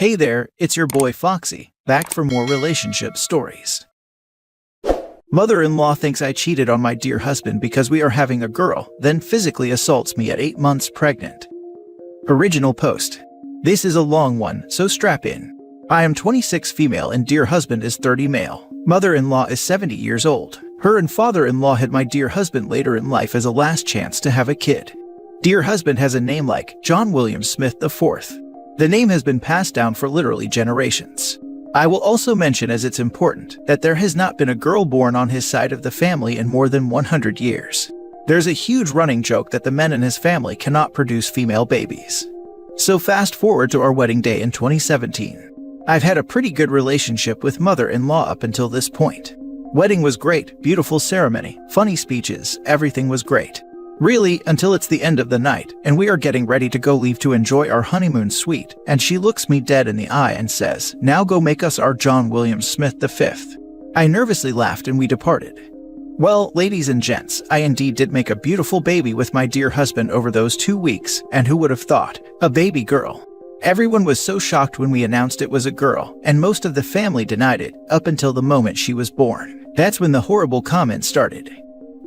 Hey there, it's your boy Foxy, back for more relationship stories. Mother-in-law thinks I cheated on my dear husband because we are having a girl, then physically assaults me at 8 months pregnant. Original post. This is a long one, so strap in. I am 26 female and dear husband is 30 male. Mother-in-law is 70 years old. Her and father-in-law had my dear husband later in life as a last chance to have a kid. Dear husband has a name like John William Smith IV. The name has been passed down for literally generations. I will also mention, as it's important, that there has not been a girl born on his side of the family in more than 100 years. There's a huge running joke that the men in his family cannot produce female babies. So fast forward to our wedding day in 2017. I've had a pretty good relationship with mother-in-law up until this point. Wedding was great, beautiful ceremony, funny speeches, everything was great. Really, until it's the end of the night, and we are getting ready to go leave to enjoy our honeymoon suite, and she looks me dead in the eye and says, "Now go make us our John William Smith V." I nervously laughed and we departed. Well, ladies and gents, I indeed did make a beautiful baby with my dear husband over those 2 weeks, and who would have thought? A baby girl. Everyone was so shocked when we announced it was a girl, and most of the family denied it, up until the moment she was born. That's when the horrible comments started.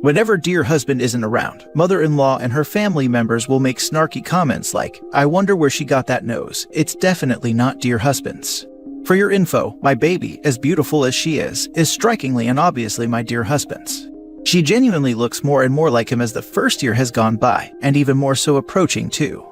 Whenever dear husband isn't around, mother-in-law and her family members will make snarky comments like, "I wonder where she got that nose. It's definitely not dear husband's." For your info, my baby, as beautiful as she is strikingly and obviously my dear husband's. She genuinely looks more and more like him as the first year has gone by, and even more so approaching too.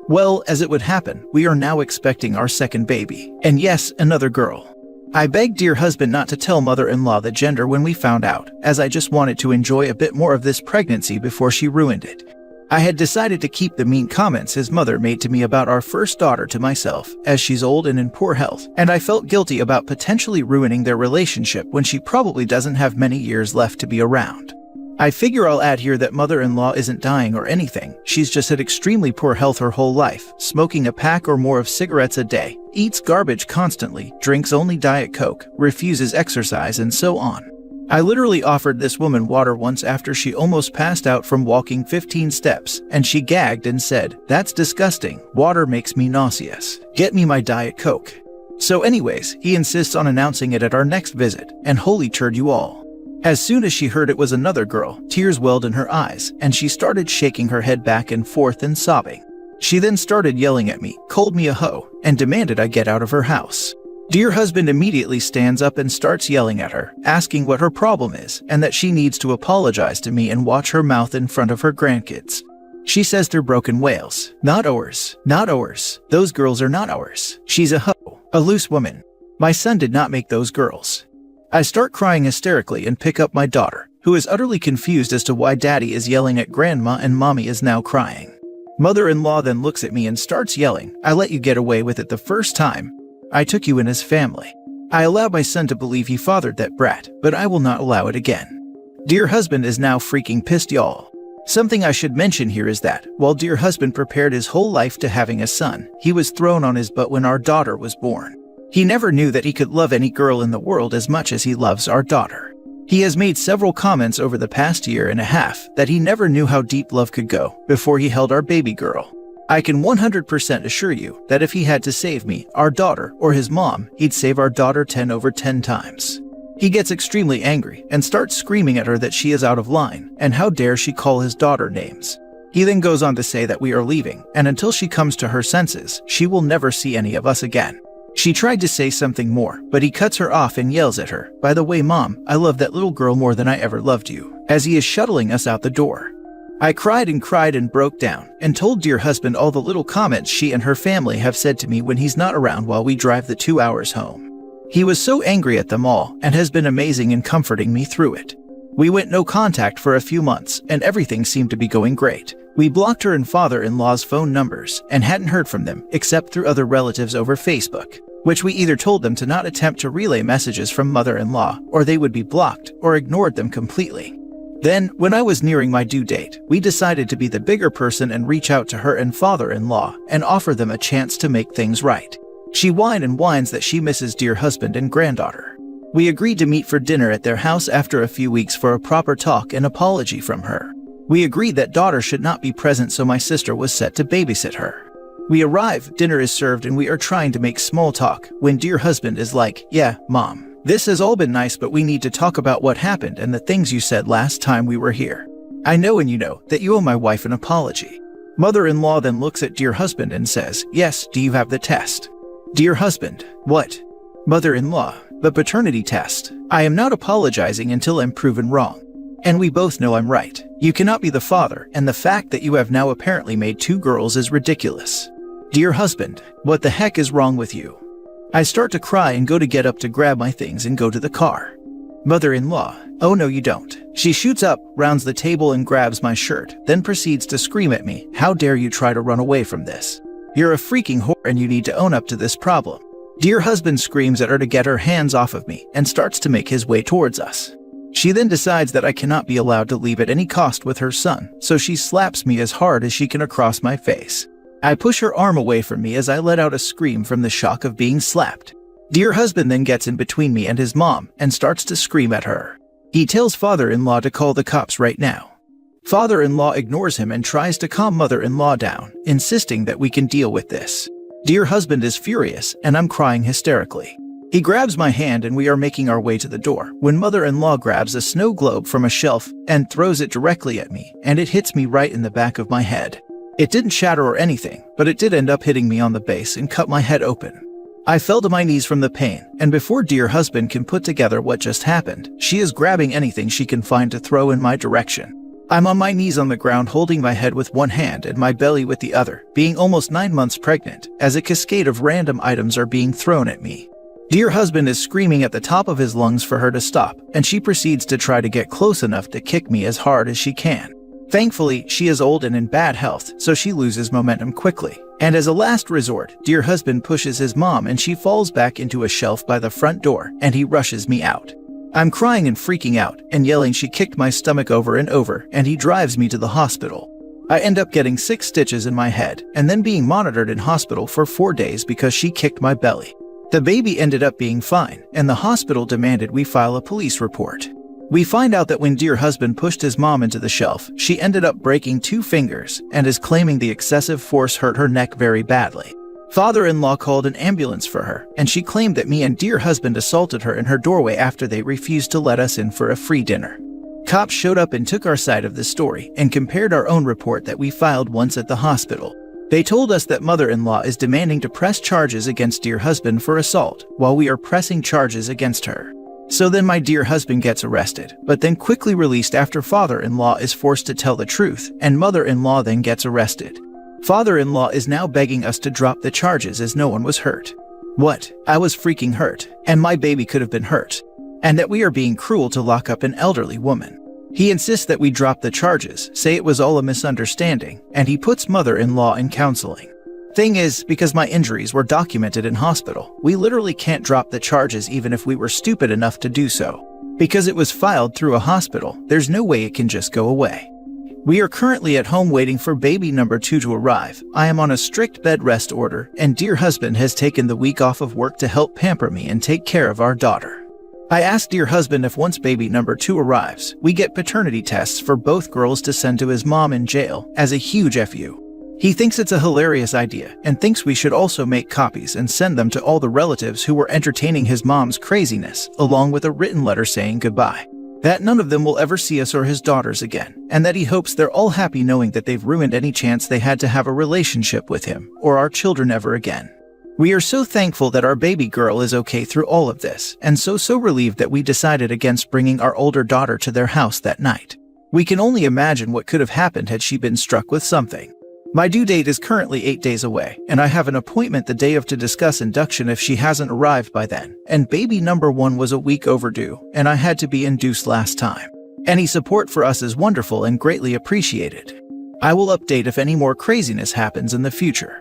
Well, as it would happen, we are now expecting our second baby, and yes, another girl. I begged dear husband not to tell mother-in-law the gender when we found out, as I just wanted to enjoy a bit more of this pregnancy before she ruined it. I had decided to keep the mean comments his mother made to me about our first daughter to myself, as she's old and in poor health, and I felt guilty about potentially ruining their relationship when she probably doesn't have many years left to be around. I figure I'll add here that mother-in-law isn't dying or anything, she's just had extremely poor health her whole life, smoking a pack or more of cigarettes a day, eats garbage constantly, drinks only Diet Coke, refuses exercise, and so on. I literally offered this woman water once after she almost passed out from walking 15 steps, and she gagged and said, "That's disgusting, water makes me nauseous. Get me my Diet Coke." So anyways, he insists on announcing it at our next visit, and holy turd you all. As soon as she heard it was another girl, tears welled in her eyes, and she started shaking her head back and forth and sobbing. She then started yelling at me, called me a hoe, and demanded I get out of her house. Dear husband immediately stands up and starts yelling at her, asking what her problem is, and that she needs to apologize to me and watch her mouth in front of her grandkids. She says they're broken whales. Not ours. Not ours. Those girls are not ours. She's a hoe. A loose woman. My son did not make those girls. I start crying hysterically and pick up my daughter, who is utterly confused as to why daddy is yelling at grandma and mommy is now crying. Mother-in-law then looks at me and starts yelling, "I let you get away with it the first time. I took you in as family. I allowed my son to believe he fathered that brat, but I will not allow it again." Dear husband is now freaking pissed, y'all. Something I should mention here is that, while dear husband prepared his whole life to having a son, he was thrown on his butt when our daughter was born. He never knew that he could love any girl in the world as much as he loves our daughter. He has made several comments over the past year and a half that he never knew how deep love could go before he held our baby girl. I can 100% assure you that if he had to save me, our daughter, or his mom, he'd save our daughter 10 over 10 times. He gets extremely angry and starts screaming at her that she is out of line, and how dare she call his daughter names. He then goes on to say that we are leaving, and until she comes to her senses, she will never see any of us again. She tried to say something more, but he cuts her off and yells at her, "By the way, Mom, I love that little girl more than I ever loved you," as he is shuttling us out the door. I cried and broke down, and told dear husband all the little comments she and her family have said to me when he's not around while we drive the 2 hours home. He was so angry at them all, and has been amazing in comforting me through it. We went no contact for a few months, and everything seemed to be going great. We blocked her and father-in-law's phone numbers, and hadn't heard from them, except through other relatives over Facebook, which we either told them to not attempt to relay messages from mother-in-law, or they would be blocked, or ignored them completely. Then, when I was nearing my due date, we decided to be the bigger person and reach out to her and father-in-law, and offer them a chance to make things right. She whined and whines that she misses dear husband and granddaughter. We agreed to meet for dinner at their house after a few weeks for a proper talk and apology from her. We agreed that daughter should not be present, so my sister was set to babysit her. We arrive, dinner is served, and we are trying to make small talk when dear husband is like, "Yeah, Mom, this has all been nice, but we need to talk about what happened and the things you said last time we were here. I know and you know that you owe my wife an apology." Mother-in-law then looks at dear husband and says, "Yes, do you have the test?" Dear husband, "What?" Mother-in-law, "The paternity test. I am not apologizing until I'm proven wrong. And we both know I'm right. You cannot be the father, and the fact that you have now apparently made 2 girls is ridiculous." Dear husband, "What the heck is wrong with you?" I start to cry and go to get up to grab my things and go to the car. Mother-in-law, "Oh no you don't." She shoots up, rounds the table and grabs my shirt, then proceeds to scream at me, "How dare you try to run away from this? You're a freaking whore and you need to own up to this problem." Dear husband screams at her to get her hands off of me and starts to make his way towards us. She then decides that I cannot be allowed to leave at any cost with her son, so she slaps me as hard as she can across my face. I push her arm away from me as I let out a scream from the shock of being slapped. Dear husband then gets in between me and his mom and starts to scream at her. He tells father-in-law to call the cops right now. Father-in-law ignores him and tries to calm mother-in-law down, insisting that we can deal with this. Dear husband is furious and I'm crying hysterically. He grabs my hand and we are making our way to the door when mother-in-law grabs a snow globe from a shelf and throws it directly at me, and it hits me right in the back of my head. It didn't shatter or anything, but it did end up hitting me on the base and cut my head open. I fell to my knees from the pain, and before dear husband can put together what just happened, she is grabbing anything she can find to throw in my direction. I'm on my knees on the ground holding my head with one hand and my belly with the other, being almost 9 months pregnant, as a cascade of random items are being thrown at me. Dear husband is screaming at the top of his lungs for her to stop, and she proceeds to try to get close enough to kick me as hard as she can. Thankfully, she is old and in bad health, so she loses momentum quickly. And as a last resort, dear husband pushes his mom and she falls back into a shelf by the front door, and he rushes me out. I'm crying and freaking out and yelling she kicked my stomach over and over, and he drives me to the hospital. I end up getting 6 stitches in my head and then being monitored in hospital for 4 days because she kicked my belly. The baby ended up being fine, and the hospital demanded we file a police report. We find out that when dear husband pushed his mom into the shelf, she ended up breaking 2 fingers and is claiming the excessive force hurt her neck very badly. Father-in-law called an ambulance for her, and she claimed that me and dear husband assaulted her in her doorway after they refused to let us in for a free dinner. Cops showed up and took our side of the story and compared our own report that we filed once at the hospital. They told us that mother-in-law is demanding to press charges against dear husband for assault, while we are pressing charges against her. So then my dear husband gets arrested, but then quickly released after father-in-law is forced to tell the truth, and mother-in-law then gets arrested. Father-in-law is now begging us to drop the charges as no one was hurt. What? I was freaking hurt, and my baby could have been hurt. And that we are being cruel to lock up an elderly woman. He insists that we drop the charges, say it was all a misunderstanding, and he puts mother-in-law in counseling. Thing is, because my injuries were documented in hospital, we literally can't drop the charges even if we were stupid enough to do so. Because it was filed through a hospital, there's no way it can just go away. We are currently at home waiting for baby number 2 to arrive. I am on a strict bed rest order, and dear husband has taken the week off of work to help pamper me and take care of our daughter. I asked dear husband if once baby number 2 arrives, we get paternity tests for both girls to send to his mom in jail as a huge FU. He thinks it's a hilarious idea and thinks we should also make copies and send them to all the relatives who were entertaining his mom's craziness, along with a written letter saying goodbye. That none of them will ever see us or his daughters again, and that he hopes they're all happy knowing that they've ruined any chance they had to have a relationship with him or our children ever again. We are so thankful that our baby girl is okay through all of this, and so relieved that we decided against bringing our older daughter to their house that night. We can only imagine what could have happened had she been struck with something. My due date is currently 8 days away, and I have an appointment the day of to discuss induction if she hasn't arrived by then, and baby number 1 was a week overdue, and I had to be induced last time. Any support for us is wonderful and greatly appreciated. I will update if any more craziness happens in the future.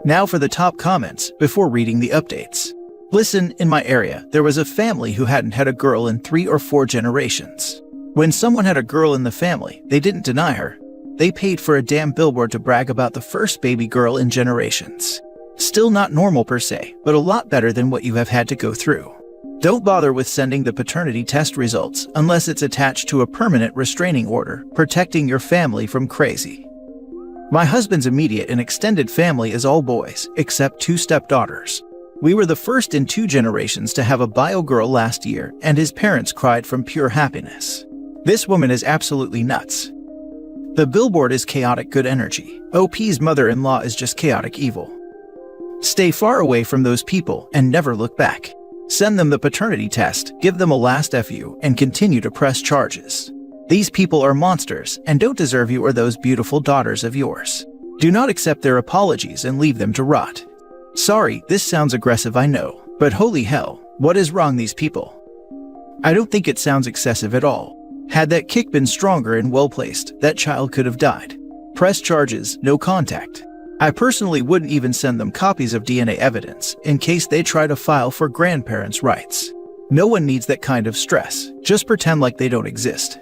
Now for the top comments before reading the updates. Listen, in my area, there was a family who hadn't had a girl in 3 or 4 generations. When someone had a girl in the family, they didn't deny her. They paid for a damn billboard to brag about the first baby girl in generations. Still not normal per se, but a lot better than what you have had to go through. Don't bother with sending the paternity test results unless it's attached to a permanent restraining order protecting your family from crazy. My husband's immediate and extended family is all boys, except 2 stepdaughters. We were the first in 2 generations to have a bio girl last year, and his parents cried from pure happiness. This woman is absolutely nuts. The billboard is chaotic good energy. OP's mother-in-law is just chaotic evil. Stay far away from those people and never look back. Send them the paternity test, give them a last FU, and continue to press charges. These people are monsters and don't deserve you or those beautiful daughters of yours. Do not accept their apologies and leave them to rot. Sorry, this sounds aggressive, I know, but holy hell, what is wrong these people? I don't think it sounds excessive at all. Had that kick been stronger and well-placed, that child could have died. Press charges, no contact. I personally wouldn't even send them copies of DNA evidence in case they try to file for grandparents' rights. No one needs that kind of stress. Just pretend like they don't exist.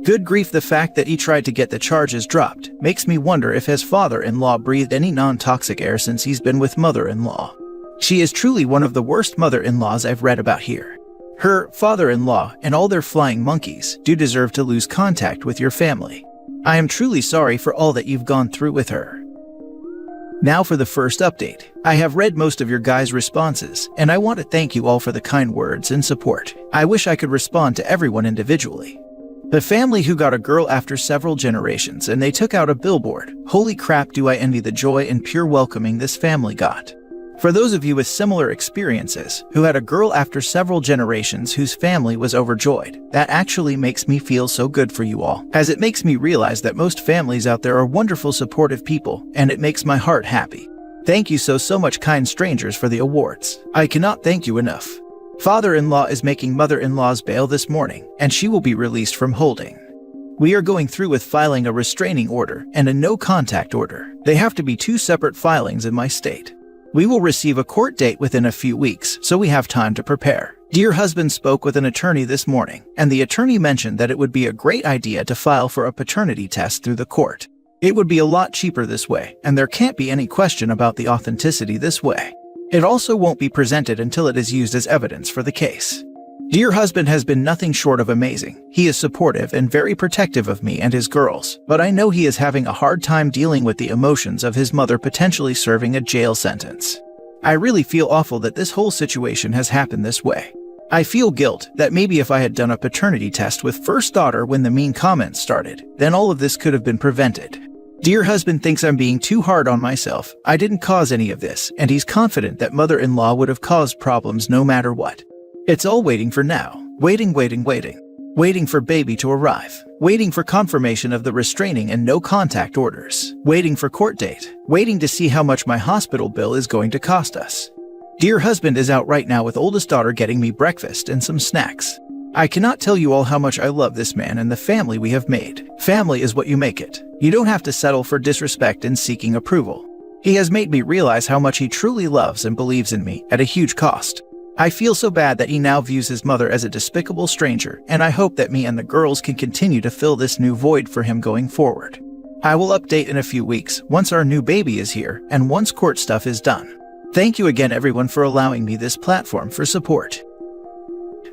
Good grief, the fact that he tried to get the charges dropped makes me wonder if his father-in-law breathed any non-toxic air since he's been with mother-in-law. She is truly one of the worst mother-in-laws I've read about here. Her father-in-law and all their flying monkeys do deserve to lose contact with your family. I am truly sorry for all that you've gone through with her. Now for the first update. I have read most of your guys' responses, and I want to thank you all for the kind words and support. I wish I could respond to everyone individually. The family who got a girl after several generations and they took out a billboard. Holy crap, do I envy the joy and pure welcoming this family got. For those of you with similar experiences, who had a girl after several generations whose family was overjoyed, that actually makes me feel so good for you all, as it makes me realize that most families out there are wonderful, supportive people, and it makes my heart happy. Thank you so much, kind strangers, for the awards. I cannot thank you enough. Father-in-law is making mother-in-law's bail this morning, and she will be released from holding. We are going through with filing a restraining order and a no-contact order. They have to be 2 separate filings in my state. We will receive a court date within a few weeks, so we have time to prepare. Dear husband spoke with an attorney this morning, and the attorney mentioned that it would be a great idea to file for a paternity test through the court. It would be a lot cheaper this way, and there can't be any question about the authenticity this way. It also won't be presented until it is used as evidence for the case. Dear husband has been nothing short of amazing. He is supportive and very protective of me and his girls, but I know he is having a hard time dealing with the emotions of his mother potentially serving a jail sentence. I really feel awful that this whole situation has happened this way. I feel guilt that maybe if I had done a paternity test with first daughter when the mean comments started, then all of this could have been prevented. Dear husband thinks I'm being too hard on myself. I didn't cause any of this, and he's confident that mother-in-law would have caused problems no matter what. It's all waiting for now. Waiting. Waiting for baby to arrive. Waiting for confirmation of the restraining and no contact orders. Waiting for court date. Waiting to see how much my hospital bill is going to cost us. Dear husband is out right now with oldest daughter getting me breakfast and some snacks. I cannot tell you all how much I love this man and the family we have made. Family is what you make it. You don't have to settle for disrespect and seeking approval. He has made me realize how much he truly loves and believes in me at a huge cost. I feel so bad that he now views his mother as a despicable stranger, and I hope that me and the girls can continue to fill this new void for him going forward. I will update in a few weeks once our new baby is here and once court stuff is done. Thank you again everyone for allowing me this platform for support.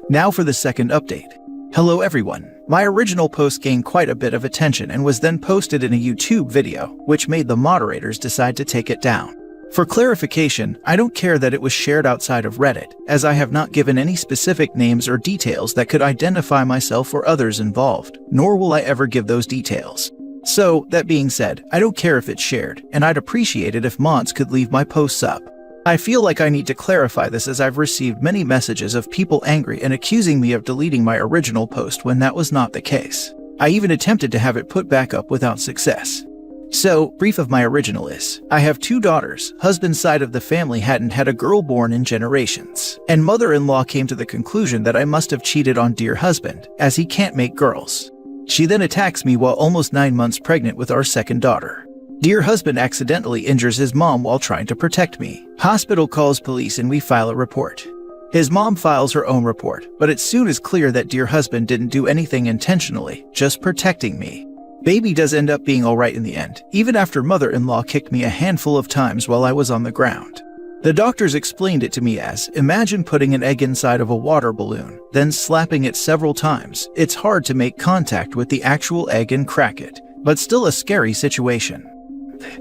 Now for the second update. Hello everyone. My original post gained quite a bit of attention and was then posted in a YouTube video, which made the moderators decide to take it down. For clarification, I don't care that it was shared outside of Reddit, as I have not given any specific names or details that could identify myself or others involved, nor will I ever give those details. So, that being said, I don't care if it's shared, and I'd appreciate it if mods could leave my posts up. I feel like I need to clarify this as I've received many messages of people angry and accusing me of deleting my original post when that was not the case. I even attempted to have it put back up without success. So, brief of my original is, I have 2 daughters, husband's side of the family hadn't had a girl born in generations, and mother-in-law came to the conclusion that I must have cheated on dear husband, as he can't make girls. She then attacks me while almost 9 months pregnant with our second daughter. Dear husband accidentally injures his mom while trying to protect me. Hospital calls police and we file a report. His mom files her own report, but it soon is clear that dear husband didn't do anything intentionally, just protecting me. Baby does end up being alright in the end, even after mother-in-law kicked me a handful of times while I was on the ground. The doctors explained it to me as, imagine putting an egg inside of a water balloon, then slapping it several times. It's hard to make contact with the actual egg and crack it, but still a scary situation.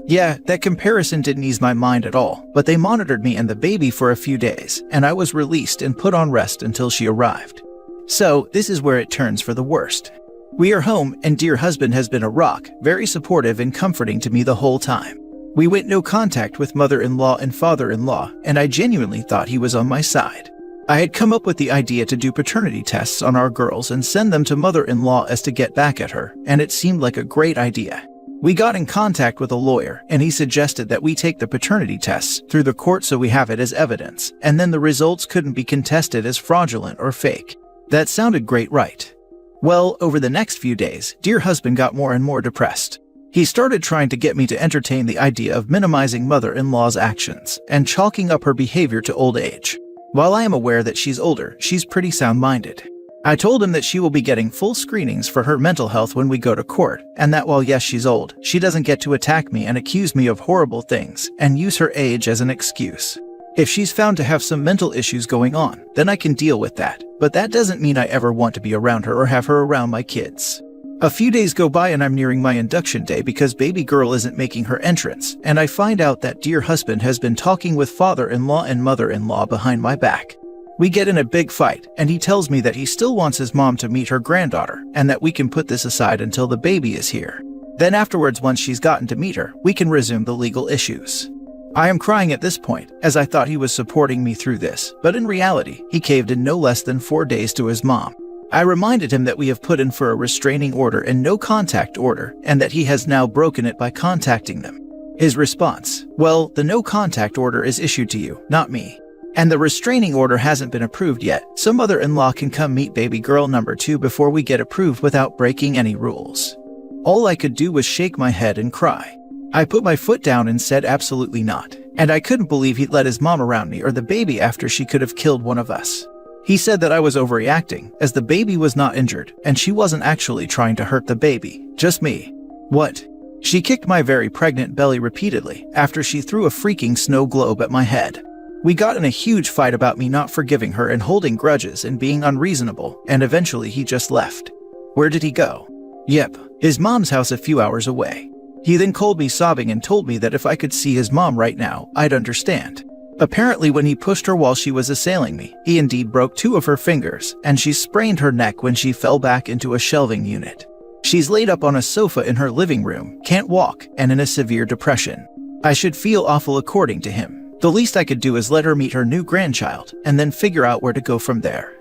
Yeah, that comparison didn't ease my mind at all, but they monitored me and the baby for a few days, and I was released and put on rest until she arrived. So, this is where it turns for the worst. We are home, and dear husband has been a rock, very supportive and comforting to me the whole time. We went no contact with mother-in-law and father-in-law, and I genuinely thought he was on my side. I had come up with the idea to do paternity tests on our girls and send them to mother-in-law as to get back at her, and it seemed like a great idea. We got in contact with a lawyer, and he suggested that we take the paternity tests through the court so we have it as evidence, and then the results couldn't be contested as fraudulent or fake. That sounded great, right? Well, over the next few days, dear husband got more and more depressed. He started trying to get me to entertain the idea of minimizing mother-in-law's actions and chalking up her behavior to old age. While I am aware that she's older, she's pretty sound-minded. I told him that she will be getting full screenings for her mental health when we go to court, and that while yes, she's old, she doesn't get to attack me and accuse me of horrible things and use her age as an excuse. If she's found to have some mental issues going on, then I can deal with that, but that doesn't mean I ever want to be around her or have her around my kids. A few days go by and I'm nearing my induction day because baby girl isn't making her entrance, and I find out that dear husband has been talking with father-in-law and mother-in-law behind my back. We get in a big fight, and he tells me that he still wants his mom to meet her granddaughter, and that we can put this aside until the baby is here. Then afterwards, once she's gotten to meet her, we can resume the legal issues. I am crying at this point, as I thought he was supporting me through this, but in reality, he caved in no less than 4 days to his mom. I reminded him that we have put in for a restraining order and no contact order, and that he has now broken it by contacting them. His response: well, the no contact order is issued to you, not me. And the restraining order hasn't been approved yet, so mother-in-law can come meet baby girl number 2 before we get approved without breaking any rules. All I could do was shake my head and cry. I put my foot down and said absolutely not, and I couldn't believe he'd let his mom around me or the baby after she could have killed one of us. He said that I was overreacting, as the baby was not injured, and she wasn't actually trying to hurt the baby, just me. What? She kicked my very pregnant belly repeatedly after she threw a freaking snow globe at my head. We got in a huge fight about me not forgiving her and holding grudges and being unreasonable, and eventually he just left. Where did he go? Yep, his mom's house a few hours away. He then called me sobbing and told me that if I could see his mom right now, I'd understand. Apparently when he pushed her while she was assailing me, he indeed broke 2 of her fingers, and she sprained her neck when she fell back into a shelving unit. She's laid up on a sofa in her living room, can't walk, and in a severe depression. I should feel awful according to him. The least I could do is let her meet her new grandchild, and then figure out where to go from there.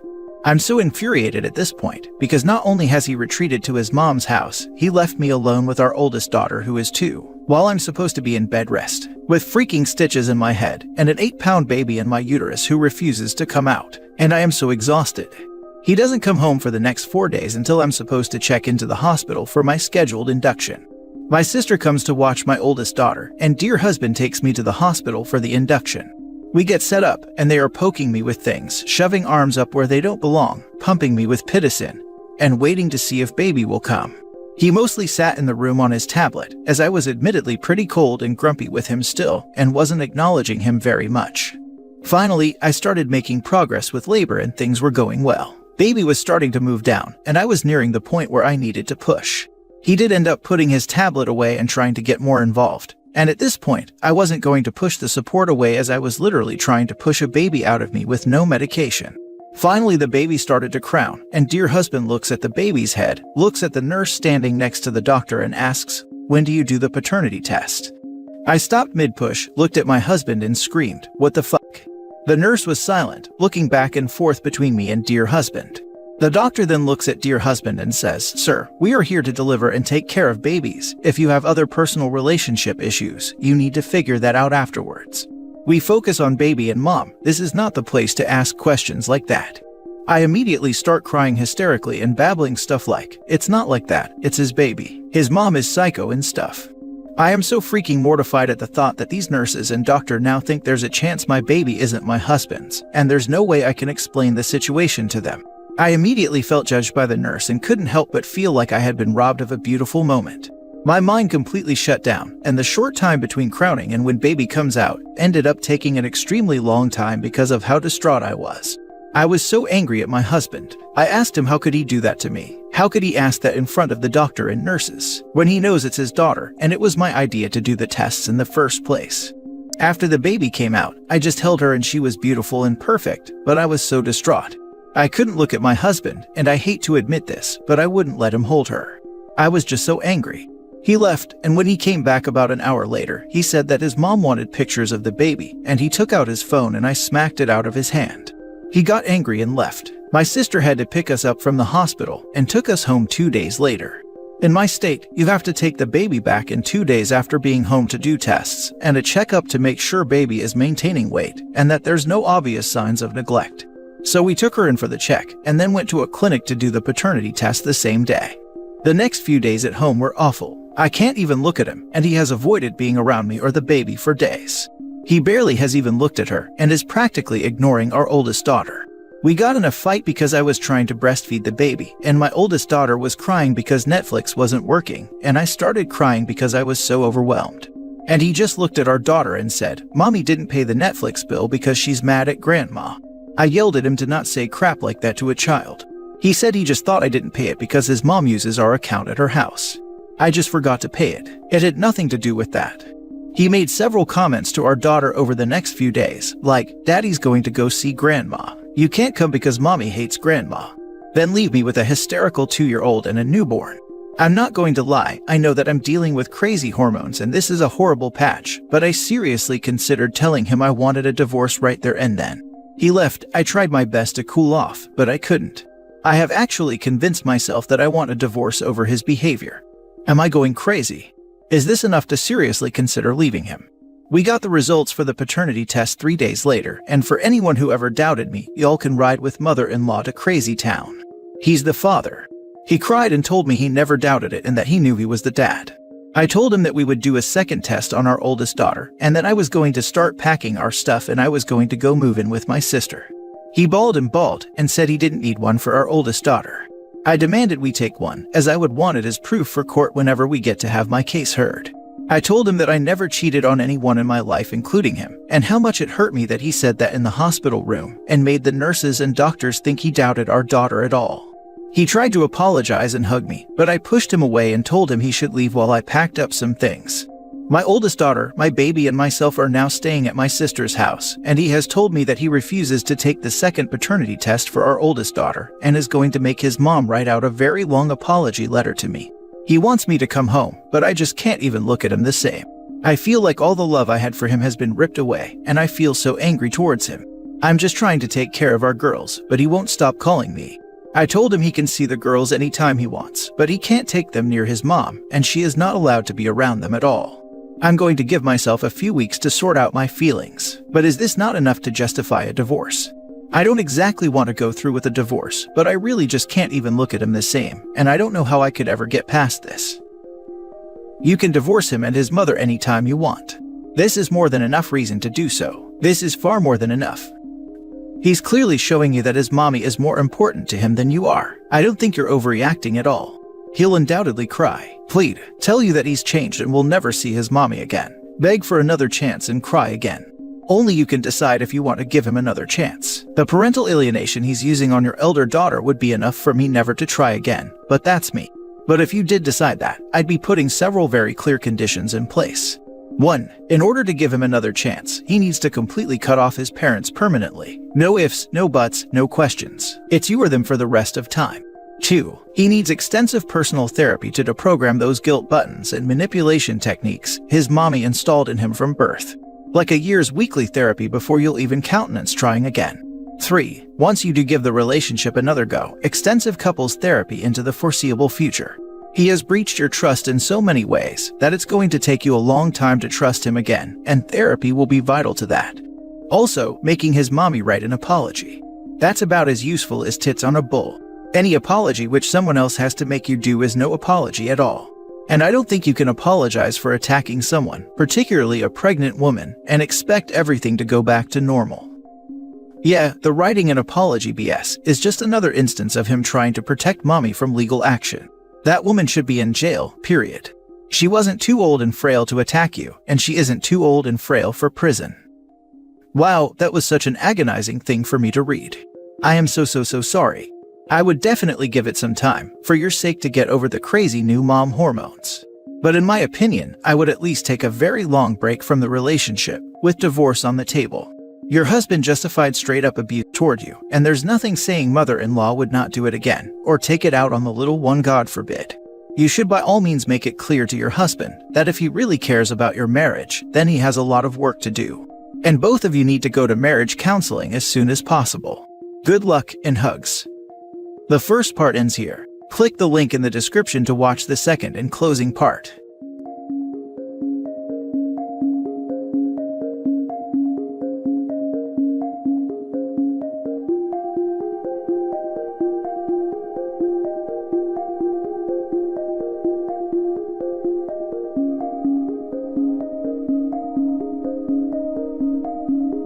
I'm so infuriated at this point, because not only has he retreated to his mom's house, he left me alone with our oldest daughter who is 2, while I'm supposed to be in bed rest, with freaking stitches in my head, and an 8-pound baby in my uterus who refuses to come out, and I am so exhausted. He doesn't come home for the next 4 days until I'm supposed to check into the hospital for my scheduled induction. My sister comes to watch my oldest daughter, and dear husband takes me to the hospital for the induction. We get set up, and they are poking me with things, shoving arms up where they don't belong, pumping me with pitocin, and waiting to see if baby will come. He mostly sat in the room on his tablet, as I was admittedly pretty cold and grumpy with him still, and wasn't acknowledging him very much. Finally, I started making progress with labor and things were going well. Baby was starting to move down, and I was nearing the point where I needed to push. He did end up putting his tablet away and trying to get more involved. And at this point, I wasn't going to push the support away as I was literally trying to push a baby out of me with no medication. Finally, the baby started to crown, and dear husband looks at the baby's head, looks at the nurse standing next to the doctor and asks, "When do you do the paternity test?" I stopped mid-push, looked at my husband and screamed, "What the fuck?" The nurse was silent, looking back and forth between me and dear husband. The doctor then looks at dear husband and says, "Sir, we are here to deliver and take care of babies. If you have other personal relationship issues, you need to figure that out afterwards. We focus on baby and mom. This is not the place to ask questions like that." I immediately start crying hysterically and babbling stuff like, "It's not like that, it's his baby. His mom is psycho and stuff." I am so freaking mortified at the thought that these nurses and doctor now think there's a chance my baby isn't my husband's, and there's no way I can explain the situation to them. I immediately felt judged by the nurse and couldn't help but feel like I had been robbed of a beautiful moment. My mind completely shut down, and the short time between crowning and when baby comes out ended up taking an extremely long time because of how distraught I was. I was so angry at my husband. I asked him how could he do that to me? How could he ask that in front of the doctor and nurses, when he knows it's his daughter and it was my idea to do the tests in the first place? After the baby came out, I just held her and she was beautiful and perfect, but I was so distraught. I couldn't look at my husband, and I hate to admit this, but I wouldn't let him hold her. I was just so angry. He left, and when he came back about an hour later, he said that his mom wanted pictures of the baby, and he took out his phone and I smacked it out of his hand. He got angry and left. My sister had to pick us up from the hospital and took us home 2 days later. In my state, you have to take the baby back in 2 days after being home to do tests and a checkup to make sure baby is maintaining weight and that there's no obvious signs of neglect. So we took her in for the check and then went to a clinic to do the paternity test the same day. The next few days at home were awful. I can't even look at him, and he has avoided being around me or the baby for days. He barely has even looked at her and is practically ignoring our oldest daughter. We got in a fight because I was trying to breastfeed the baby, and my oldest daughter was crying because Netflix wasn't working, and I started crying because I was so overwhelmed. And he just looked at our daughter and said, "Mommy didn't pay the Netflix bill because she's mad at grandma." I yelled at him to not say crap like that to a child. He said he just thought I didn't pay it because his mom uses our account at her house. I just forgot to pay it. It had nothing to do with that. He made several comments to our daughter over the next few days, like, "Daddy's going to go see grandma. You can't come because mommy hates grandma." Then leave me with a hysterical 2-year-old and a newborn. I'm not going to lie, I know that I'm dealing with crazy hormones and this is a horrible patch, but I seriously considered telling him I wanted a divorce right there and then. He left. I tried my best to cool off, but I couldn't. I have actually convinced myself that I want a divorce over his behavior. Am I going crazy? Is this enough to seriously consider leaving him? We got the results for the paternity test 3 days later, and for anyone who ever doubted me, y'all can ride with mother-in-law to Crazy Town. He's the father. He cried and told me he never doubted it and that he knew he was the dad. I told him that we would do a second test on our oldest daughter, and that I was going to start packing our stuff and I was going to go move in with my sister. He bawled and said he didn't need one for our oldest daughter. I demanded we take one, as I would want it as proof for court whenever we get to have my case heard. I told him that I never cheated on anyone in my life, including him, and how much it hurt me that he said that in the hospital room and made the nurses and doctors think he doubted our daughter at all. He tried to apologize and hug me, but I pushed him away and told him he should leave while I packed up some things. My oldest daughter, my baby, and myself are now staying at my sister's house, and he has told me that he refuses to take the second paternity test for our oldest daughter and is going to make his mom write out a very long apology letter to me. He wants me to come home, but I just can't even look at him the same. I feel like all the love I had for him has been ripped away, and I feel so angry towards him. I'm just trying to take care of our girls, but he won't stop calling me. I told him he can see the girls anytime he wants, but he can't take them near his mom, and she is not allowed to be around them at all. I'm going to give myself a few weeks to sort out my feelings, but is this not enough to justify a divorce? I don't exactly want to go through with a divorce, but I really just can't even look at him the same, and I don't know how I could ever get past this. You can divorce him and his mother anytime you want. This is more than enough reason to do so. This is far more than enough. He's clearly showing you that his mommy is more important to him than you are. I don't think you're overreacting at all. He'll undoubtedly cry, plead, tell you that he's changed and will never see his mommy again, beg for another chance and cry again. Only you can decide if you want to give him another chance. The parental alienation he's using on your elder daughter would be enough for me never to try again, but that's me. But if you did decide that, I'd be putting several very clear conditions in place. 1. In order to give him another chance, he needs to completely cut off his parents permanently. No ifs, no buts, no questions. It's you or them for the rest of time. 2. He needs extensive personal therapy to deprogram those guilt buttons and manipulation techniques his mommy installed in him from birth. Like a year's weekly therapy before you'll even countenance trying again. 3. Once you do give the relationship another go, extensive couples therapy into the foreseeable future. He has breached your trust in so many ways that it's going to take you a long time to trust him again, and therapy will be vital to that. Also, making his mommy write an apology. That's about as useful as tits on a bull. Any apology which someone else has to make you do is no apology at all. And I don't think you can apologize for attacking someone, particularly a pregnant woman, and expect everything to go back to normal. Yeah, the writing an apology BS is just another instance of him trying to protect mommy from legal action. That woman should be in jail, period. She wasn't too old and frail to attack you, and she isn't too old and frail for prison. Wow, that was such an agonizing thing for me to read. I am so sorry. I would definitely give it some time, for your sake, to get over the crazy new mom hormones. But in my opinion, I would at least take a very long break from the relationship, with divorce on the table. Your husband justified straight-up abuse toward you, and there's nothing saying mother-in-law would not do it again, or take it out on the little one, God forbid. You should by all means make it clear to your husband that if he really cares about your marriage, then he has a lot of work to do. And both of you need to go to marriage counseling as soon as possible. Good luck and hugs. The first part ends here. Click the link in the description to watch the second and closing part.